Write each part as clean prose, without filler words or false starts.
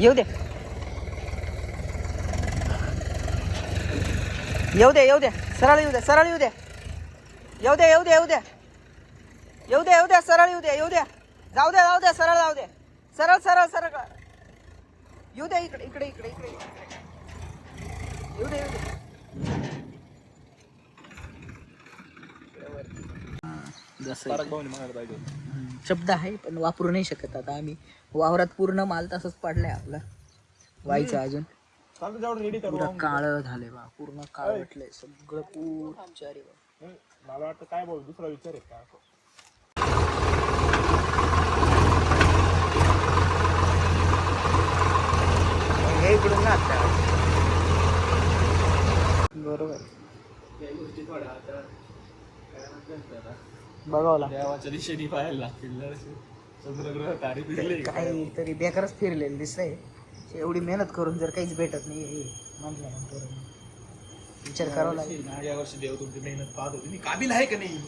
येऊ दे येऊ दे येऊ दे सरळ येऊ दे सरळ येऊ दे येऊ दे येऊ दे येऊ दे येऊ दे येऊ दे सरळ येऊ दे येऊ दे जाऊ दे सरळ जाऊ दे सरळ सरळ सरळ येऊ दे इकडे इकडे इकडे इकडे येऊ दे येऊ दे शब्द आहे पण वापरू नाही शकत आता आम्ही वावरात पूर्ण माल तसंच पडलाय आपला व्हायचं अजून पुरं काळ झालंय बा पूर्ण काळ वाटलंय सगळं पूर्ण चारी बा मला वाटतं काय बोल दुसरा विचार आहे का हे इकडून ना बरोबर बघावला देवाच्या दिशेने पाहायला लागतील चंद्रग्रह तारे फिरले काहीतरी बेकारच फिरलेलं दिसतंय एवढी मेहनत करून जर काहीच भेटत नाही म्हटल्यानंतर विचार करावा लागेल या वर्षी देव तुमची मेहनत पाहत होती मी काबिल आहे का नाही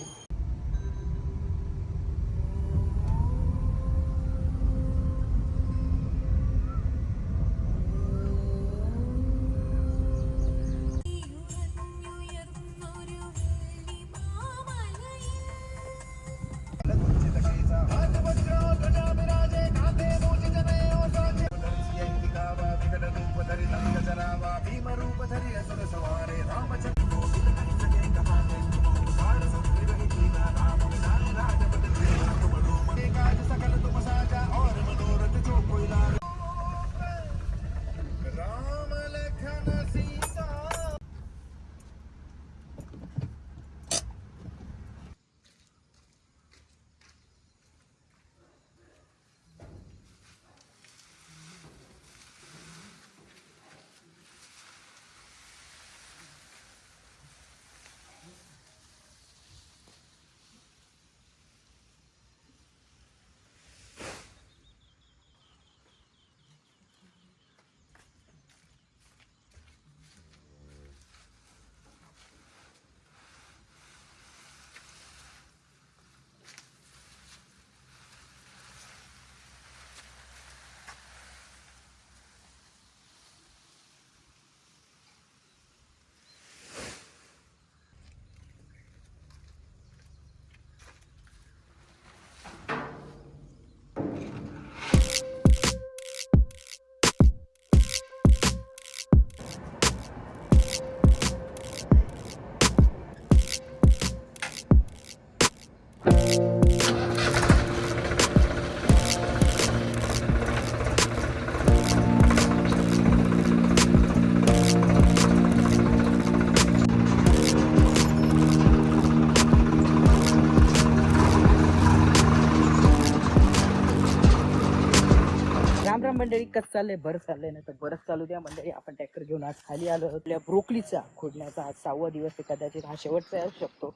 मंडळी कसं चाललंय बरं चाललंय ना तर बरंच चालू द्या मंडळी आपण ट्रॅक्टर घेऊन आज खाली आलो आपल्या ब्रोकलीचा खोडण्याचा आज 6वा दिवस आहे कदाचित हा शेवटचा असू शकतो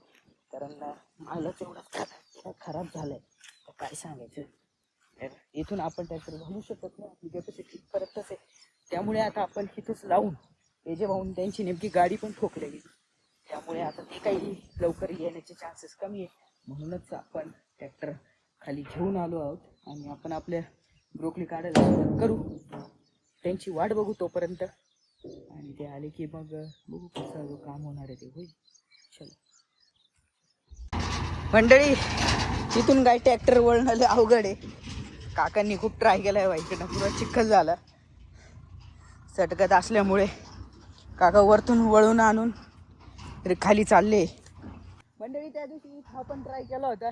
कारण मालच एवढा खराब झालाय तर काय सांगायचं इथून आपण ट्रॅक्टर घालू शकत नाही आपली कॅपॅसिटी परतच आहे त्यामुळे आता आपण इथंच लावून तेजे भाऊन त्यांची नेमकी गाडी पण ठोकलेली त्यामुळे आता ते काही लवकर येण्याचे चान्सेस कमी आहे म्हणूनच आपण ट्रॅक्टर खाली घेऊन आलो आहोत आणि आपण आपल्या ब्रोकली काढायला सुरुवात करू त्यांची वाट बघू तोपर्यंत आणि ते आले की मग बघू कसं काम होणार आहे ते होईल चल मंडळी तिथून काय ट्रॅक्टर वळणारे अवघड आहे काकांनी खूप ट्राय केलाय बाईकडनं पुरा चिखल झाला चटकत असल्यामुळे काका वरतून वळून आणून खाली चालले मंडळी त्या दिवशी हा पण ट्राय केला होता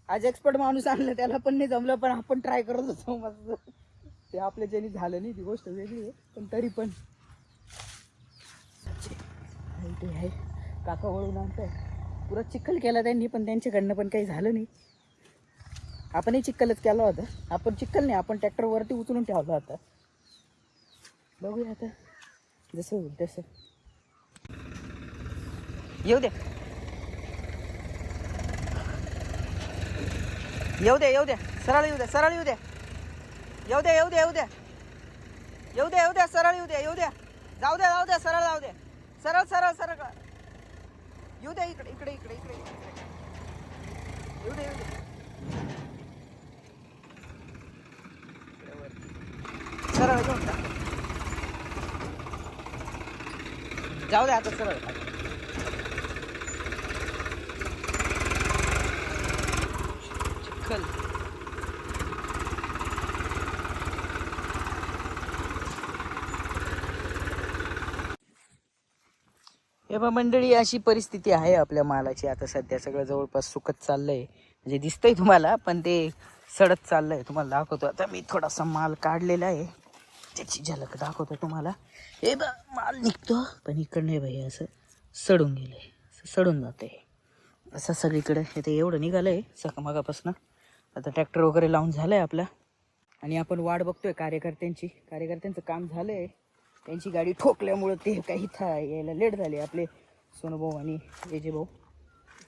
आज एक्सपर्ट माणूस आणलं त्याला पण नाही जमलं पण आपण ट्राय करत होतो मस्त ते आपल्या ज्याने झालं नाही ती गोष्ट वेगळी आहे पण तरी पण ते आहे काका वळून आणतंय पुरा चिखल केला त्यांनी पण त्यांच्याकडनं पण काही झालं नाही आपणही चिखलच केला होता आपण चिखल नाही आपण ट्रॅक्टरवरती उचलून ठेवला होता बघूया आता जसं होईल तसं येऊ दे येऊ दे येऊ दे सरळ येऊ दे सरळ येऊ दे येऊ दे येऊ दे येऊ दे येऊ दे येऊ दे सरळ येऊ दे येऊ दे जाऊ दे सरळ जाऊ दे सरळ सरळ सरळ येऊ दे इकडे इकडे इकडे इकडे येऊ दे सरळ घेऊन जाऊ दे आता सरळ चिखल. हे बा मंडळी, अशी परिस्थिती आहे आपल्या मालाची आता सध्या. सगळं जवळपास सुकत चाललंय, म्हणजे दिसतंय तुम्हाला, पण ते सडत चाललंय. तुम्हाला दाखवतो आता मी थोडासा माल काढलेला आहे, त्याची झलक दाखवतो तुम्हाला. हे बा माल निघतो, पण इकडं नाही भाई, असं सडून गेलंय, असं सडून जातंय असं सगळीकडे. हे ते एवढं निघालंय सकाळपासून. आता ट्रॅक्टर वगैरे लावून झालंय आपला, आणि आपण वाट बघतोय कार्यकर्त्यांची. कार्यकर्त्यांचं काम झालंय, त्यांची गाडी ठोकल्यामुळं ते काही यायला लेट झाले आपले सोनूभाऊ आणि एजे भाऊ.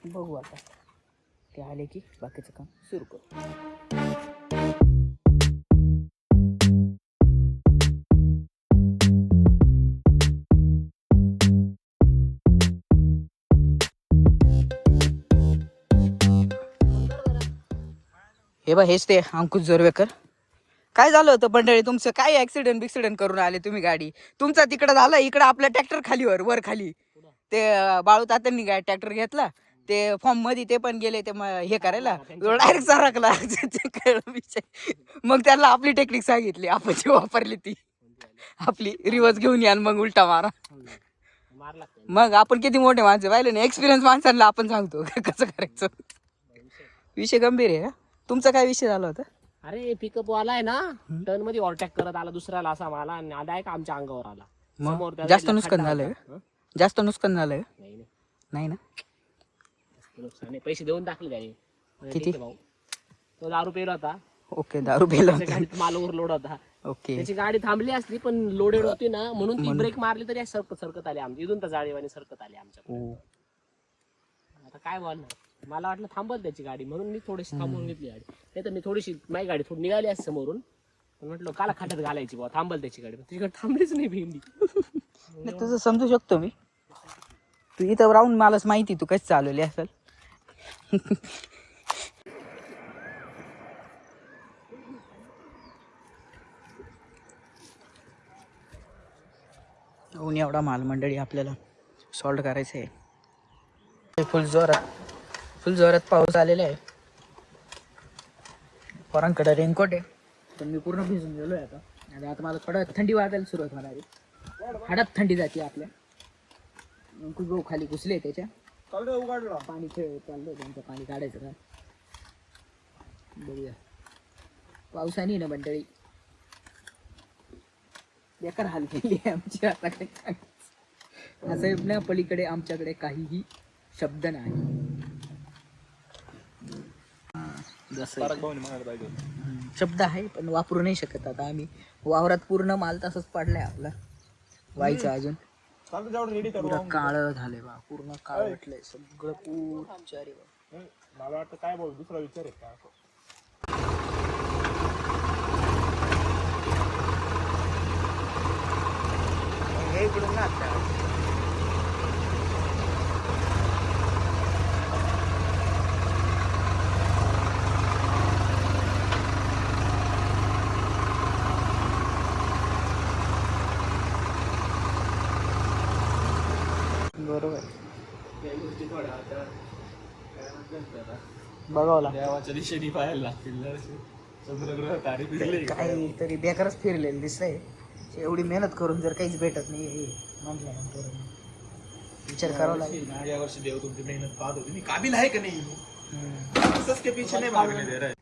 बघू आता ते आले की बाकीचं काम सुरू करू. हे बा, हेच ते अंकुश जोरवेकर. काय झालं होतं मंडळी तुमचं? काय ऍक्सिडेंट करून आले तुम्ही? गाडी तुमचा तिकडं झाला, इकडं आपला ट्रॅक्टर खाली वर खाली. ते बाळू तात्यांनी काय ट्रॅक्टर घेतला, ते फॉर्म मध्ये ते पण गेले, ते हे करायला डायरेक्ट सरकला. मग त्याला आपली टेक्निक सांगितली, आपण जी वापरली ती आपली, रिवर्स घेऊन या मग उलटा मारा. मग आपण किती मोठे माणसं पाहिले ना, एक्सपिरियन्स माणसांना आपण सांगतो कसं करायचं. विषय गंभीर आहे. तुमचा काय विषय झाला होता? अरे पिकअप वाला आहे ना, टर्न मध्ये ओव्हरटेक करत आला दुसऱ्याला, असा मला आणि डायरेक्ट आमच्या अंगावर आला. समोर त्याला जास्त खड्डा नुकसान झालंय? होता. जास्त नुकसान झालंय? नाही नाही, नाही ना? जास्त नुकसान नाही. पैसे देऊन टाकले त्याने. किती? ठीक आहे भाऊ, तो दारू पेला होता, ओके, दारू पेला त्याच्या गाडीत माल ओव्हरलोड होता. ओके. त्याची गाडी थांबली असली, पण लोडेड होती ना, म्हणून ती ब्रेक मारली तरी सरकत आली आमची, इथून तर जाळीवाणी सरकत आली आमच्या. आता काय बोलणार, मला वाटलं थांबल त्याची गाडी, म्हणून मी थोडीशी थांबवून घेतली गाडी. नाही तर मी थोडीशी, माझी गाडी थोडी निघाली असते समोरून, पण म्हटलं काला खाट्यात घालायची बाबा, थांबल त्याची गाडी. तिकडे थांबलीच नाही भेंडी. नाही, तुझं समजू शकतो मी. तू इथं राहून मलाच माहिती तू कशी चालवली असेल. ऊन एवढा माल मंडळी आपल्याला सॉल्ट करायचं आहे. फुल जोरात पाऊस आलेला आहे. पोरांकडे रेनकोट आहे, पण मी पूर्ण भिजून गेलो आहे आता. आणि आता मला थोडं थंडी वाजायला सुरुवात होणार आहे. हाडात थंडी जाते आपल्या. खूप गहू खाली घुसले त्याच्या, पाणी चाललं त्यांचं, पाणी काढायचं का बघूया. पावसाने ना मंडळी बेकार हाल केली आहे आमची. आता काय सांगायचं, असं ना पलीकडे आमच्याकडे काहीही शब्द नाही. शब्द आहे पण वापरू नाही शकत. आता आम्ही वावरात पूर्ण माल तसंच पडलाय आपला, व्हायचं अजून. पुरं काळ झालंय बा, पूर्ण काळ वाटलंय सगळं पूर्ण. मला वाटतं काय बोल, दुसरा विचार आहे का? इकडून ना बरोबर बघावला. देवाच्या दिशेने पाहायला लागतील चंद्रग्रह तारे फिरले. काहीतरी बेकारच फिरलेलं दिसतंय. एवढी मेहनत करून जर काहीच भेटत नाही म्हटल्यानंतर विचार करावा लागेल. या वर्षी देव तुमची मेहनत पाहत होती, मी काबिल आहे का नाही, असंच के पीछे नाही भागने दे रहा है.